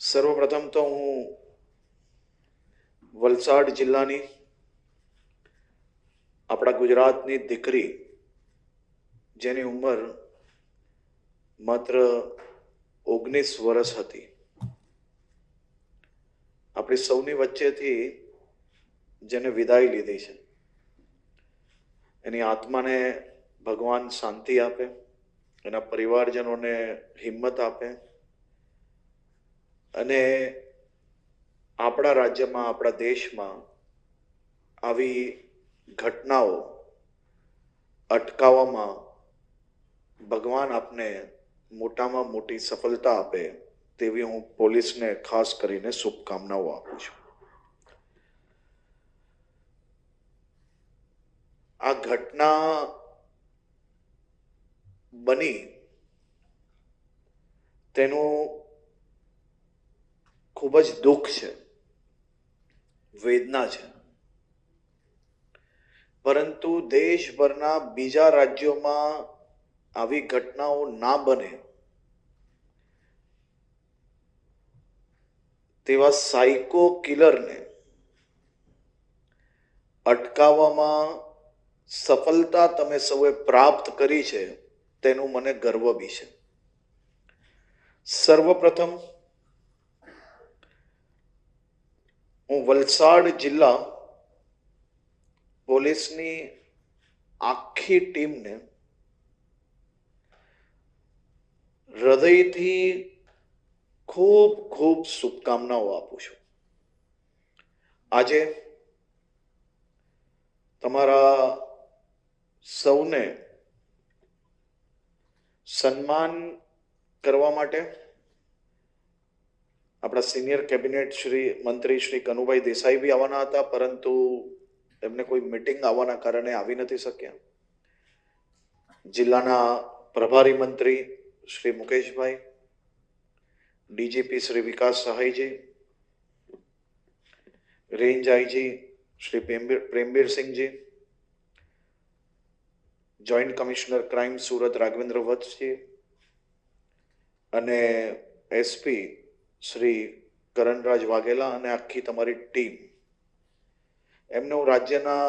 સર્વપ્રથમ તો હું વલસાડ જિલ્લાની આપણા ગુજરાતની દીકરી જેની ઉંમર માત્ર 19 વર્ષ હતી, આપણી સૌની વચ્ચેથી જેને વિદાય લીધી છે, એની આત્માને ભગવાન શાંતિ આપે, એના પરિવારજનોને હિંમત આપે અને આપણા રાજ્યમાં, આપણા દેશમાં આવી ઘટનાઓ અટકાવવામાં ભગવાન આપને મોટામાં મોટી સફળતા આપે તેવી હું પોલીસને ખાસ કરીને શુભકામનાઓ આપું છું. આ ઘટના બની તેનું ખૂબ જ દુઃખ છે, વેદના છે, પરંતુ દેશભરના બીજા રાજ્યોમાં આવી ઘટનાઓ ના બને તેવા સાયકો કિલરને અટકાવવામાં સફળતા તમે સૌએ પ્રાપ્ત કરી છે તેનું મને ગર્વ બી છે. સર્વપ્રથમ હું વલસાડ જિલ્લા પોલીસની આખી ટીમને હૃદયથી ખૂબ ખૂબ શુભકામનાઓ આપું છું. આજે તમારા સૌને સન્માન કરવા માટે આપણા સિનિયર કેબિનેટ શ્રી મંત્રી શ્રી કનુભાઈ દેસાઈ બી આવવાના હતા, પરંતુ એમને કોઈ મીટિંગ આવવાના કારણે આવી નથી શક્યા. જિલ્લાના પ્રભારી મંત્રી Shri Mukeshbhai, DGP Shri Vikas Sahayji, range IG Shri Prembirsinghji, joint commissioner crime Surat Raghavendra Vatsji અને એસપી શ્રી કરણરાજ વાઘેલા અને આખી તમારી ટીમ, એમને હું રાજ્યના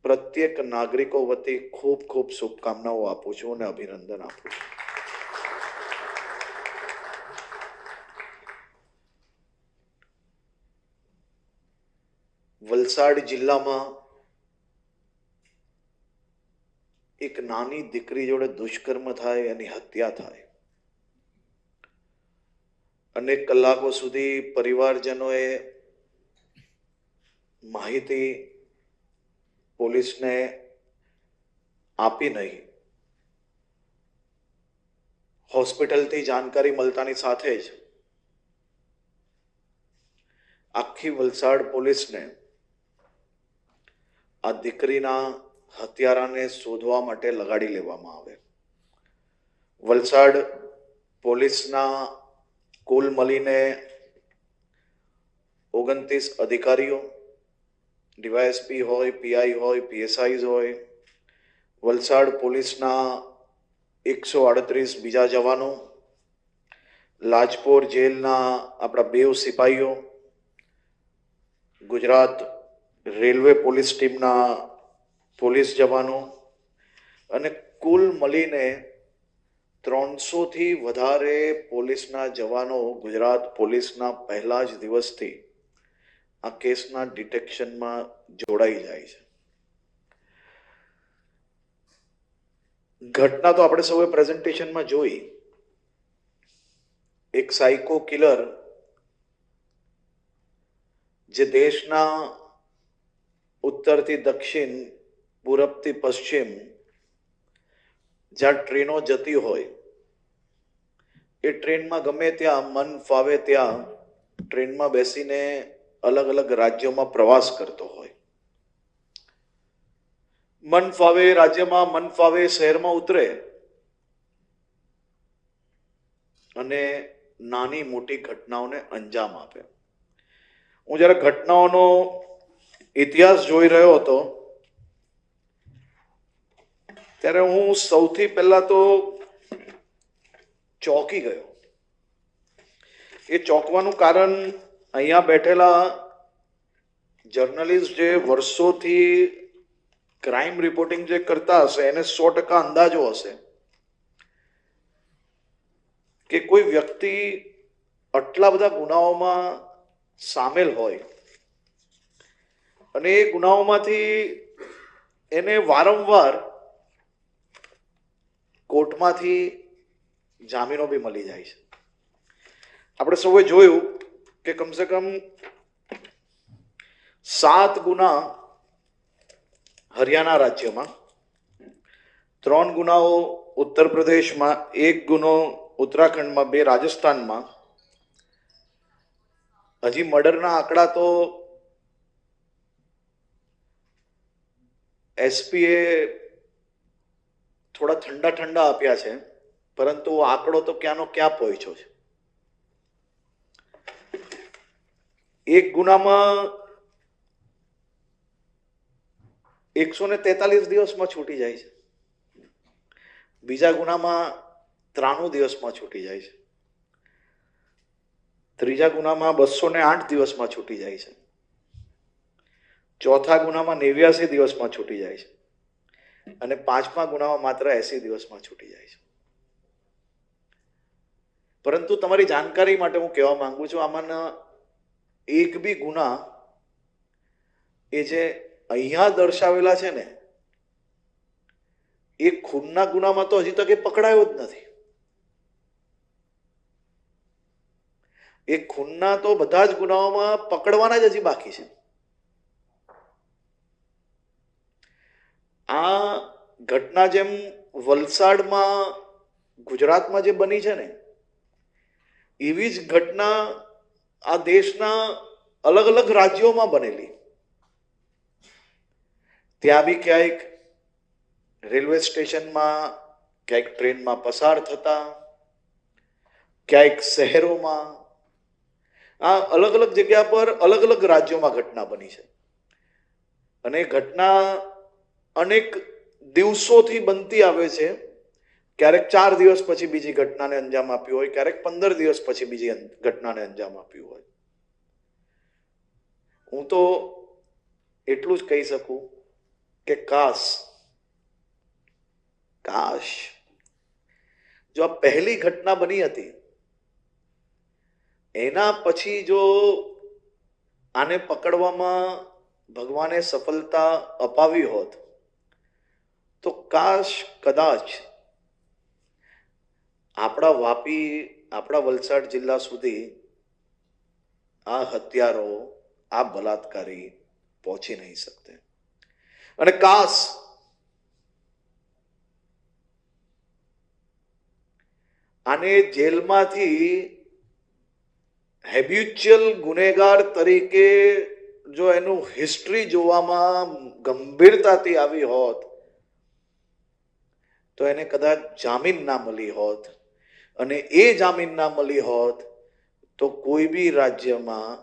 પ્રત્યેક નાગરિકો વતી ખૂબ ખૂબ શુભકામનાઓ આપું છું અને અભિનંદન આપું છું. વલસાડ જિલ્લામાં એક નાની દીકરી જોડે દુષ્કર્મ થાય, એની હત્યા થાય, અનેક કલાકો સુધી પરિવારજનોએ માહિતી પોલીસને આપી નહીં. હોસ્પિટલથી જાણકારી મળતાની સાથે જ આખી વલસાડ પોલીસને આ દીકરીના હત્યારાને શોધવા માટે લગાડી લેવામાં આવે. વલસાડ પોલીસના કુલ મળીને 29 અધિકારીઓ, ડીવાયએસપી હોય, પીઆઈ હોય, પીએસઆઈ હોય, વલસાડ પોલીસના 138 બીજા જવાનો, લાજપોર જેલના આપણા 2 સિપાહીઓ, ગુજરાત રેલવે પોલીસ ટીમના પોલીસ જવાનો અને કુલ મળીને 300થી વધારે પોલીસના જવાનો ગુજરાત પોલીસના પહેલા જ દિવસથી આ કેસના ડિટેક્શનમાં જોડાઈ જાય છે. ઘટના તો આપણે સૌએ પ્રેઝન્ટેશનમાં જોઈ. એક સાયકો કિલર જે દેશના ઉત્તરથી દક્ષિણ, પૂરબથી પશ્ચિમ જ્યાં ટ્રેનો જતી હોય એ ટ્રેનમાં ગમે ત્યાં મન ફાવે ત્યાં ટ્રેનમાં બેસીને અલગ અલગ રાજ્યોમાં પ્રવાસ કરતો હોય. મન ફાવે રાજ્યમાં, મન ફાવે શહેરમાં ઉતરે અને નાની મોટી ઘટનાઓને અંજામ આપે. હું જ્યારે ઘટનાઓનો ઇતિહાસ જોઈ રહ્યો હતો ત્યારે હું સૌથી પહેલા તો ચોંકી ગયો. એ ચોંકવાનું કારણ અહીંયા બેઠેલા જર્નલિસ્ટ જે વર્ષોથી ક્રાઇમ રિપોર્ટિંગ જે કરતા હશે એને 100% અંદાજો હશે કે કોઈ વ્યક્તિ આટલા બધા ગુનાઓમાં સામેલ હોય અને એ ગુનાઓમાંથી એને વારંવાર કોર્ટમાંથી જામીનો બી મળી જાય છે. આપણે સૌએ જોયું કે કમસે કમ 7 ગુના હરિયાણા રાજ્યમાં, 3 ગુનાઓ ઉત્તર પ્રદેશમાં, 1 ગુનો ઉત્તરાખંડમાં, 2 રાજસ્થાનમાં. હજી મર્ડરના આંકડા તો એસપીએ થોડા ઠંડા આપ્યા છે, પરંતુ આંકડો તો ક્યાંનો ક્યાં પહોંચ્યો છે. 1 ગુનામાં 143 દિવસમાં છૂટી જાય છે, બીજા ગુનામાં 93 દિવસમાં છૂટી જાય છે, ત્રીજા ગુનામાં 208 દિવસમાં છૂટી જાય છે, ચોથા ગુનામાં 89 દિવસમાં છૂટી જાય છે અને 5મા ગુનામાં માત્ર 80 દિવસમાં છૂટી જાય છે. પરંતુ તમારી જાણકારી માટે હું કહેવા માંગુ છું, આમાંના એક બી ગુના એ જે અહીંયા દર્શાવેલા છે ને એ ખૂનના ગુનામાં તો હજી તક એ પકડાયો જ નથી. એ ખૂનના તો બધા જ ગુનાઓમાં પકડવાના જ હજી બાકી છે. આ ઘટના જેમ વલસાડમાં ગુજરાતમાં જે બની છે ને એવી જ ઘટના આ દેશના અલગ અલગ રાજ્યોમાં બનેલી. ત્યાં બી ક્યાંક રેલવે સ્ટેશનમાં, ક્યાંક ટ્રેનમાં પસાર થતા, ક્યાંક શહેરોમાં, આ અલગ અલગ જગ્યા પર અલગ અલગ રાજ્યોમાં ઘટના બની છે. અને ઘટના અનેક દિવસોથી બનતી આવે છે. ક્યારેક 4 દિવસ પછી બીજી ઘટનાને અંજામ આપ્યું હોય, ક્યારેક 15 દિવસ પછી બીજી ઘટનાને અંજામ આપ્યું હોય. હું તો એટલું જ કહી શકું કે કાશ જો આ પહેલી ઘટના બની હતી એના પછી જો આને પકડવામાં ભગવાને સફળતા અપાવી હોત તો કાશ કદાચ આપણા વાપી, આપણા વલસાડ જિલ્લા સુધી આ હત્યારો, આ બલાત્કારી પહોંચી નહીં શકતે. અને કાશ આને જેલમાંથી હેબ્યુચ્યુઅલ ગુનેગાર તરીકે જો એનું હિસ્ટ્રી જોવામાં ગંભીરતાથી આવી હોત તો એને કદાચ જામીન ના મળી હોત. અને એ જામીન ના મળી હોત તો કોઈ બી રાજ્યમાં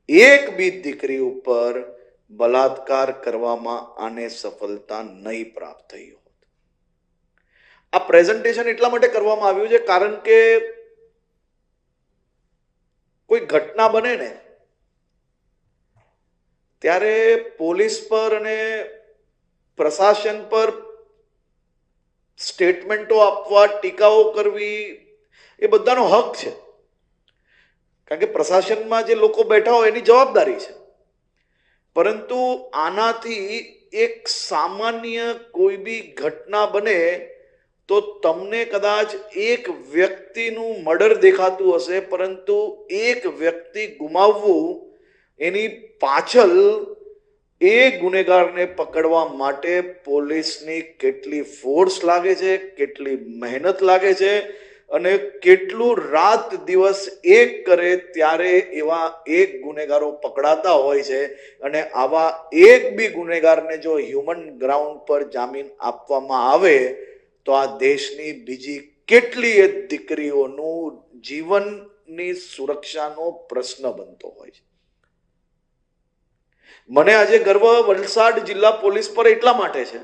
એક બી દીકરી ઉપર બલાત્કાર કરવામાં આને સફળતા નહીં પ્રાપ્ત થઈ હોત. આ પ્રેઝન્ટેશન એટલા માટે કરવામાં આવ્યું છે કારણ કે કોઈ ઘટના બને ને ત્યારે પોલીસ પર અને પ્રશાસન પર સ્ટેટમેન્ટો આપવા, ટીકાઓ કરવી એ બધાનો હક છે. કારણ કે પ્રશાસનમાં જે લોકો બેઠા હોય એની જવાબદારી છે. પરંતુ આનાથી એક સામાન્ય કોઈ બી ઘટના બને તો તમને કદાચ એક વ્યક્તિનું મર્ડર દેખાતું હશે, પરંતુ એક વ્યક્તિ ગુમાવવું એની પાછળ એ ગુનેગારને પકડવા માટે પોલીસની કેટલી ફોર્સ લાગે છે, કેટલી મહેનત લાગે છે અને કેટલું રાત દિવસ એક કરે ત્યારે એવા એક ગુનેગારો પકડાતા હોય છે. અને આવા એક બી ગુનેગારને જો હ્યુમન ગ્રાઉન્ડ પર જામીન આપવામાં આવે તો આ દેશની બીજી કેટલીય દીકરીઓનું જીવનની સુરક્ષાનો પ્રશ્ન બનતો હોય છે. મને આજે ગર્વ વલસાડ જિલ્લા પોલીસ પર એટલા માટે છે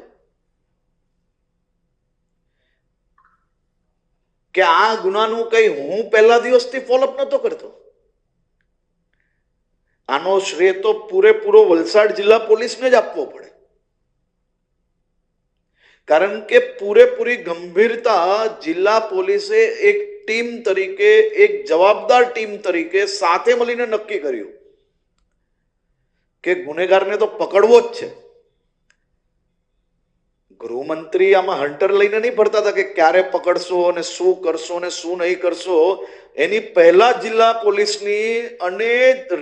કે આ ગુનાનું કઈ હું પહેલા દિવસથી ફોલોઅપ નતો કરતો. આનો શ્રેય તો પૂરેપૂરો વલસાડ જિલ્લા પોલીસને જ આપવો પડે, કારણ કે પૂરેપૂરી ગંભીરતા જિલ્લા પોલીસે એક ટીમ તરીકે, એક જવાબદાર ટીમ તરીકે સાથે મળીને નક્કી કર્યું કે ગુનેગારને તો પકડવો જ છે. ગૃહમંત્રી આમાં હન્ટર લઈને નહીં ફરતા હતા કે ક્યારે પકડશો અને શું કરશો અને શું નહીં કરશો. એની પહેલા જિલ્લા પોલીસની અને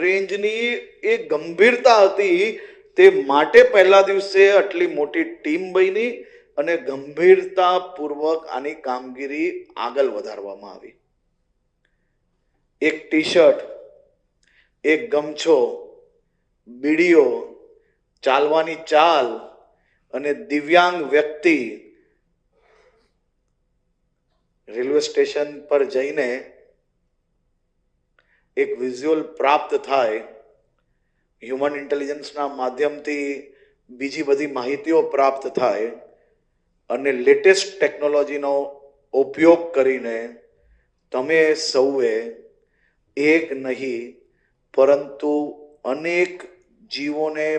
રેન્જની એ ગંભીરતા હતી, તે માટે પહેલા દિવસે આટલી મોટી ટીમ બની અને ગંભીરતાપૂર્વક આની કામગીરી આગળ વધારવામાં આવી. એક ટી શર્ટ, એક ગમછો, બીડીઓ, ચાલવાની ચાલ અને દિવ્યાંગ વ્યક્તિ રેલવે સ્ટેશન પર જઈને એક વિઝ્યુઅલ પ્રાપ્ત થાય, હ્યુમન ઇન્ટેલિજન્સના માધ્યમથી બીજી બધી માહિતીઓ પ્રાપ્ત થાય અને લેટેસ્ટ ટેકનોલોજીનો ઉપયોગ કરીને તમે સૌએ એક નહીં પરંતુ અનેક જીવોને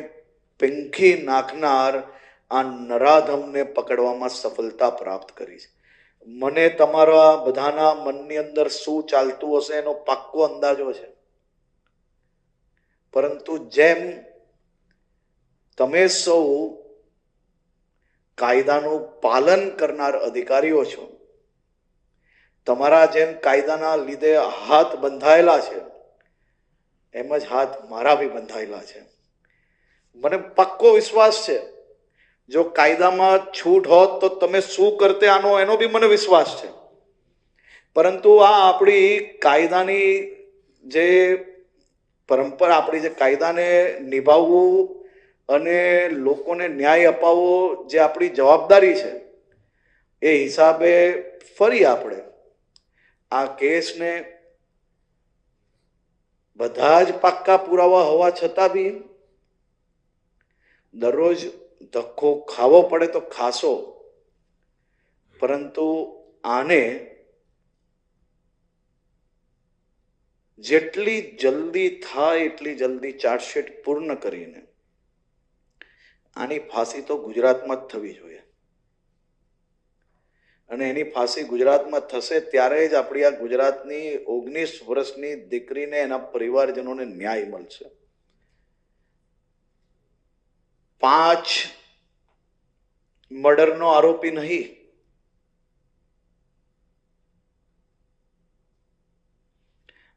પેંખી નાખનાર આ નરાધમને પકડવામાં સફળતા પ્રાપ્ત કરી છે. મને તમારા બધાના મનની અંદર શું ચાલતું હશે એનો પાક્કો અંદાજો છે, પરંતુ જેમ તમે સૌ કાયદાનું પાલન કરનાર અધિકારીઓ છો, તમારા જેમ કાયદાના લીધે હાથ બંધાયેલા છે, એમ જ હાથ મારા બી બંધાયેલા છે. મને પાક્કો વિશ્વાસ છે જો કાયદામાં છૂટ હોત તો તમે શું કરતે આનો એનો બી મને વિશ્વાસ છે. પરંતુ આ આપણી કાયદાની જે પરંપરા, આપણી જે કાયદાને નિભાવવું અને લોકોને ન્યાય અપાવવો જે આપણી જવાબદારી છે, એ હિસાબે ફરી આપણે આ કેસને બધા જ પાક્કા પુરાવા હોવા છતાં બી દરરોજ ધક્કો ખાવો પડે તો ખાશો, પરંતુ આને જેટલી જલ્દી થાય એટલી જલ્દી ચાર્જશીટ પૂર્ણ કરીને આની ફાંસી તો ગુજરાતમાં જ થવી જોઈએ. અને એની ફાંસી ગુજરાતમાં થશે ત્યારે જ આપણી આ ગુજરાતની 19 વર્ષની દીકરીને એના પરિવારજનોને ન્યાય મળશે. 5 મર્ડરનો આરોપી નહીં,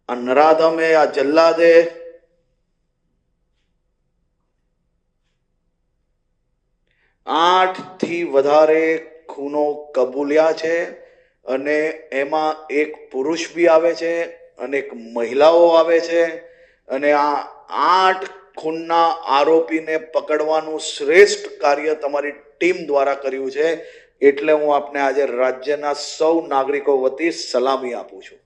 આ નરાધમે, આ જલ્લાદે આઠ થી વધારે ખૂનો કબૂલ્યા છે અને એમાં એક પુરુષ બી આવે છે અને એક મહિલાઓ આવે છે. અને આ 8 ખૂનના આરોપીને પકડવાનું શ્રેષ્ઠ કાર્ય તમારી ટીમ દ્વારા કર્યું છે. એટલે હું આપને આજે રાજ્યના સૌ નાગરિકો વતી સલામી આપું છું.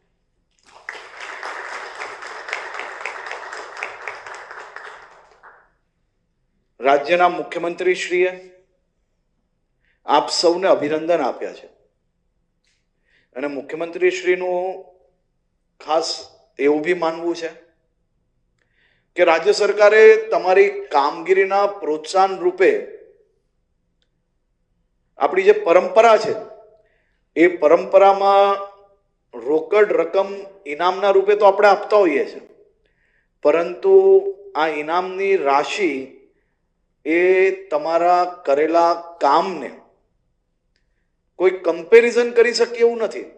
રાજ્યના મુખ્યમંત્રીશ્રીએ આપ સૌને અભિનંદન આપ્યા છે અને મુખ્યમંત્રીશ્રીનું ખાસ એવું બી માનવું છે કે રાજ્ય સરકારે તમારી કામગીરીના પ્રોત્સાહન રૂપે આપણી જે પરંપરા છે એ પરંપરામાં રોકડ રકમ ઇનામના રૂપે તો આપણે આપતા હોઈએ છીએ, પરંતુ આ ઇનામની રાશિ એ તમારા કરેલા કામને કોઈ કમ્પેરિઝન કરી શકે એવું નથી.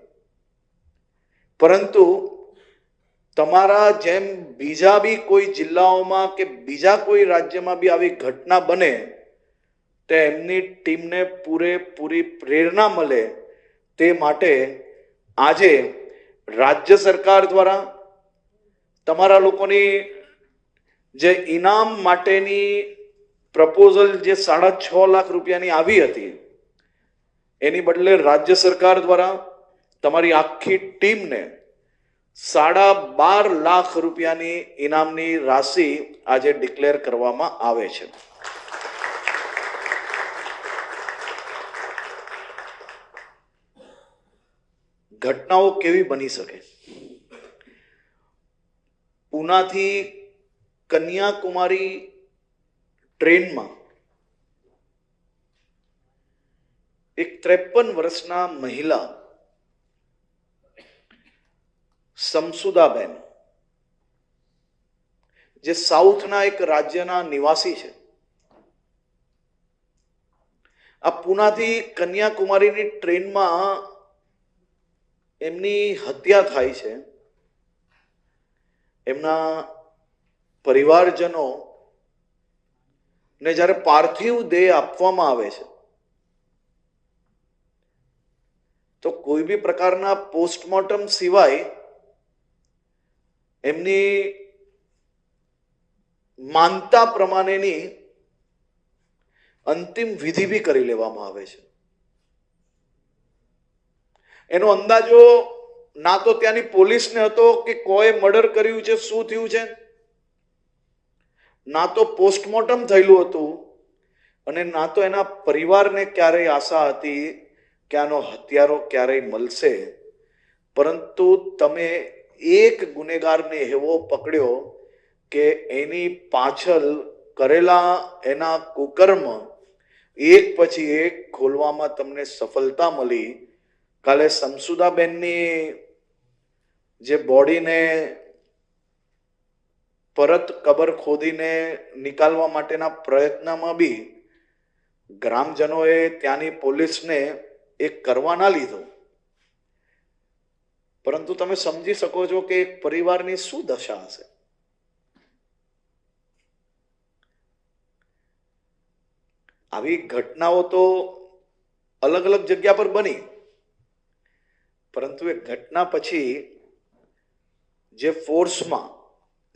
પરંતુ તમારા જેમ બીજા બી કોઈ જિલ્લાઓમાં કે બીજા કોઈ રાજ્યમાં બી આવી ઘટના બને તો એમની ટીમને પૂરેપૂરી પ્રેરણા મળે, તે માટે આજે રાજ્ય સરકાર દ્વારા તમારા લોકોની જે ઇનામ માટેની પ્રપોઝલ જે 6.5 લાખ રૂપિયાની આવી હતી, એની બદલે રાજ્ય સરકાર દ્વારા તમારી આખી ટીમને 12.5 લાખ રૂપિયાની ઇનામની રાશિ આજે ડિક્લેર કરવામાં આવે છે. ઘટનાઓ કેવી બની શકે? પૂનાથી કન્યાકુમારી ટ્રેનમાં એક 53 વર્ષના મહિલા સમસુદાબેન, જે સાઉથના એક રાજ્યના નિવાસી છે, આ પૂનાથી કન્યાકુમારીની ટ્રેનમાં એમની હત્યા થાય છે. એમના પરિવારજનો ને જ્યારે પાર્થિવ દેહ આપવામાં આવે છે તો કોઈ બી પ્રકારના પોસ્ટમોર્ટમ સિવાય એમની માનતા પ્રમાણેની અંતિમ વિધિ બી કરી લેવામાં આવે છે. એનો અંદાજો ના તો ત્યાંની પોલીસને હતો કે કોઈ મર્ડર કર્યું છે, શું થયું છે, ના તો પોસ્ટમોર્ટમ થયેલું હતું, અને ના તો એના પરિવારને ક્યારેય આશા હતી કે આનો હત્યારો ક્યારેય મળશે. પરંતુ તમે એક ગુનેગારને એવો પકડ્યો કે એની પાછળ કરેલા એના કુકર્મ એક પછી એક ખોલવામાં તમને સફળતા મળી. કાલે સમસુદાબેનની જે બોડીને પરત કબર ખોદીને નિકાલવા માટેના પ્રયત્નમાં બી ગ્રામજનોએ ત્યાંની પોલીસને એ કરવા ના લીધો. પરંતુ તમે સમજી શકો છો કે એક પરિવારની શું દશા હશે. આવી ઘટનાઓ તો અલગ અલગ જગ્યા પર બની, પરંતુ એ ઘટના પછી જે ફોર્સમાં,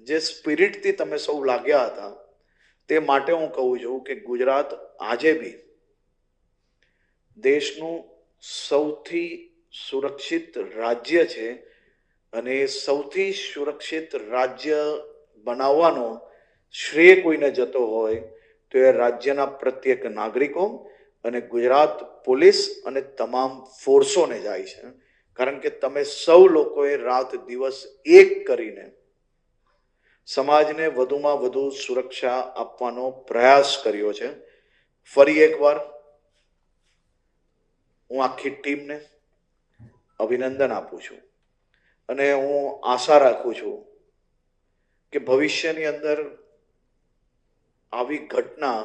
જે સ્પિરિટથી તમે સૌ લાગ્યા હતા, તે માટે હું કહું છું કે ગુજરાત આજે બી દેશનું સૌથી સુરક્ષિત રાજ્ય છે. અને સૌથી સુરક્ષિત રાજ્ય બનાવવાનો શ્રેય કોઈને જતો હોય તો એ રાજ્યના પ્રત્યેક નાગરિકો અને ગુજરાત પોલીસ અને તમામ ફોર્સોને જાય છે. કારણ કે તમે સૌ લોકોએ રાત દિવસ એક કરીને સમાજને વધુમાં વધુ સુરક્ષા આપવાનો પ્રયાસ કર્યો છે. ફરી એકવાર હું આખી ટીમને અભિનંદન આપું છું, અને હું આશા રાખું છું કે ભવિષ્યની અંદર આવી ઘટના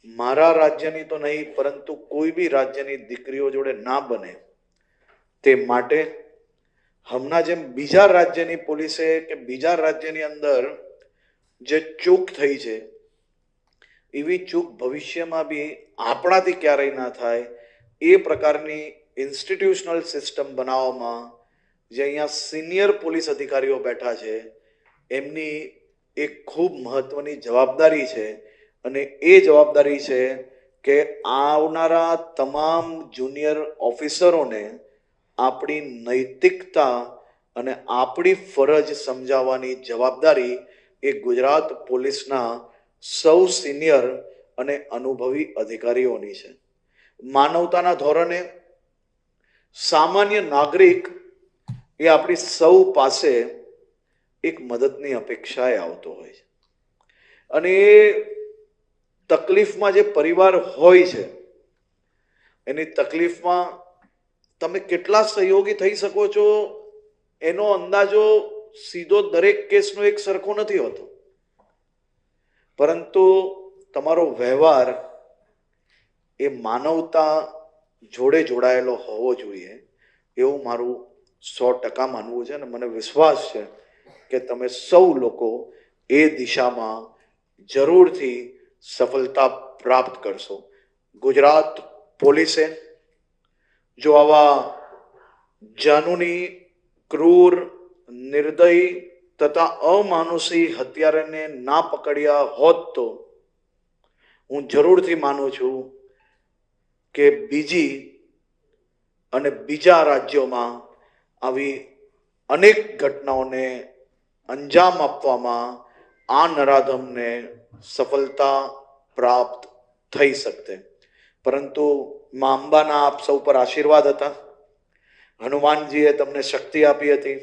મારા રાજ્યની તો નહીં, પરંતુ કોઈ બી રાજ્યની દીકરીઓ જોડે ના બને તે માટે હમણાં જેમ બીજા રાજ્યની પોલીસે કે બીજા રાજ્યની અંદર જે ચૂક થઈ છે, એવી ચૂક ભવિષ્યમાં બી આપણાથી ક્યારેય ના થાય એ પ્રકારની ઇન્સ્ટિટ્યુશનલ સિસ્ટમ બનાવવામાં જે અહીંયા સિનિયર પોલીસ અધિકારીઓ બેઠા છે એમની એક ખૂબ મહત્વની જવાબદારી છે. અને એ જવાબદારી છે કે આવનારા તમામ જુનિયર ઓફિસરોને આપણી નૈતિકતા અને આપણી ફરજ સમજાવવાની જવાબદારી એ ગુજરાત પોલીસના સૌ સિનિયર અને અનુભવી અધિકારીઓની છે. માનવતાના ધોરણે સામાન્ય નાગરિક એ આપણી સૌ પાસે એક મદદની અપેક્ષાએ આવતો હોય છે. અને એ તકલીફમાં જે પરિવાર હોય છે એની તકલીફમાં તમે કેટલા સહયોગી થઈ શકો છો એનો અંદાજો સીધો દરેક કેસનો એક સરખો નથી હોતો, પરંતુ તમારો વ્યવહાર એ માનવતા જોડે જોડાયેલો હોવો જોઈએ એવું મારું 100% માનવું છે. અને મને વિશ્વાસ છે કે તમે સૌ લોકો એ દિશામાં જરૂરથી સફળતા પ્રાપ્ત કરશો. ગુજરાત પોલીસે જો આવા જાનુની, ક્રૂર, નિર્દય તથા અમાનુષી હત્યારાને ના પકડ્યા હોત તો હું જરૂરથી માનું છું કે બીજી અને બીજા રાજ્યોમાં આવી અનેક ઘટનાઓને અંજામ આપવામાં આ નરાધમને સફળતા પ્રાપ્ત થઈ શકતે. પરંતુ મા અંબાના આપ સૌ પર આશીર્વાદ હતા, હનુમાનજીએ તમને શક્તિ આપી હતી,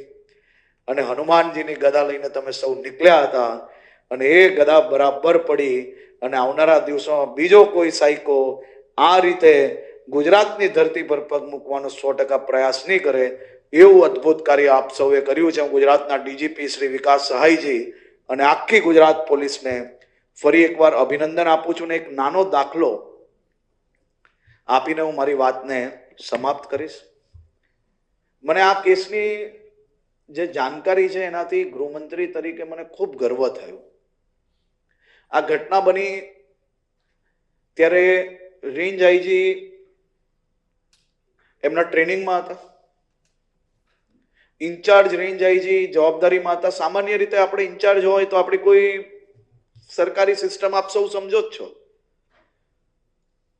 અને હનુમાનજીની ગદા લઈને તમે સૌ નીકળ્યા હતા. અને એ ગદા બરાબર પડી અને આવનારા દિવસોમાં બીજો કોઈ સાયકો આ રીતે ગુજરાતની ધરતી પર પગ મૂકવાનો 100% પ્રયાસ નહીં કરે એવું અદ્ભુત કાર્ય આપ સૌએ કર્યું છે. હું ગુજરાતના ડીજીપી શ્રી વિકાસ સહાયજી અને આખી ગુજરાત પોલીસને ફરી એકવાર અભિનંદન આપું છું ને એક નાનો દાખલો આપીને હું મારી વાતને સમાપ્ત કરીશ. મને આ કેસની જે જાણકારી છે એનાથી ગૃહમંત્રી તરીકે મને ખૂબ ગર્વ થયો. આ ઘટના બની ત્યારે રેન્જ આઈજી એમના ટ્રેનિંગમાં હતા, ઇન્ચાર્જ રેન્જ આઈજી જવાબદારીમાં હતા. સામાન્ય રીતે આપણે ઇન્ચાર્જ હોય તો આપણી કોઈ સરકારી સિસ્ટમ આપ સૌ સમજો જ છો.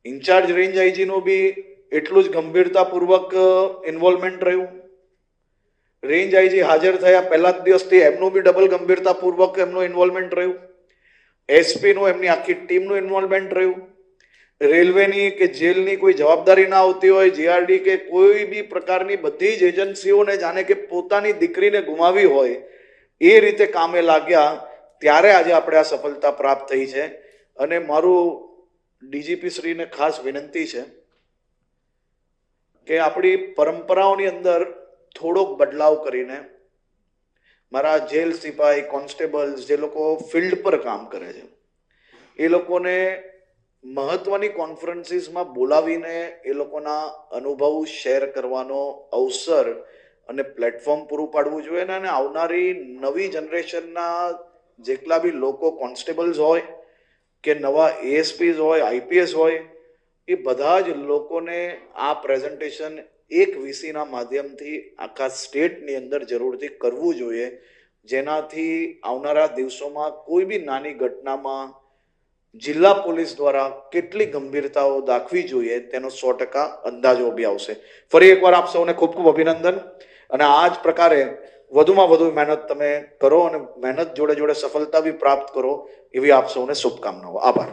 ઇન્ચાર્જ રેન્જ આઈજી નું બી એટલું જ ગંભીરતાપૂર્વક ઇન્વોલ્વમેન્ટ રહ્યું. રેન્જ આઈજી હાજર થયા પહેલા જ દિવસથી એમનું બી ડબલ ગંભીરતાપૂર્વક એમનું ઇન્વોલ્વમેન્ટ રહ્યું. એસપી નું એમની આખી ટીમનું ઇન્વોલ્વમેન્ટ રહ્યું. રેલવેની કે જેલની કોઈ જવાબદારી ના આવતી હોય, જીઆરડી કે કોઈ બી પ્રકારની બધી જ એજન્સીઓને જાણે કે પોતાની દીકરીને ગુમાવી હોય એ રીતે કામે લાગ્યા. ત્યારે આજે આપણે આ સફળતા પ્રાપ્ત થઈ છે. અને મારું ડીજીપી શ્રીને ખાસ વિનંતી છે કે આપણી પરંપરાઓની અંદર થોડોક બદલાવ કરીને મારા જેલ સિપાઈ, કોન્સ્ટેબલ્સ જે લોકો ફિલ્ડ પર કામ કરે છે એ લોકોને મહત્વની કોન્ફરન્સીસમાં બોલાવીને એ લોકોના અનુભવ શેર કરવાનો અવસર અને પ્લેટફોર્મ પૂરું પાડવું જોઈએ. અને આવનારી નવી જનરેશનના જેટલા બી લોકો કોન્સ્ટેબલ્સ હોય કે નવા એએસપીઝ હોય, આઈપીએસ હોય, એ બધા જ લોકોને આ પ્રેઝન્ટેશન એક વીસીના માધ્યમથી આખા સ્ટેટની અંદર જરૂરથી કરવું જોઈએ, જેનાથી આવનારા દિવસોમાં કોઈ બી નાની ઘટનામાં જિલ્લા પોલીસ દ્વારા કેટલી ગંભીરતાઓ દાખવી જોઈએ તેનો 100% અંદાજો બી આવશે. ફરી એકવાર આપ સૌને ખૂબ ખૂબ અભિનંદન. અને આ જ પ્રકારે વધુમાં વધુ મહેનત તમે કરો અને મહેનત જોડે જોડે સફળતા બી પ્રાપ્ત કરો એવી આપ સૌને શુભકામનાઓ. આભાર.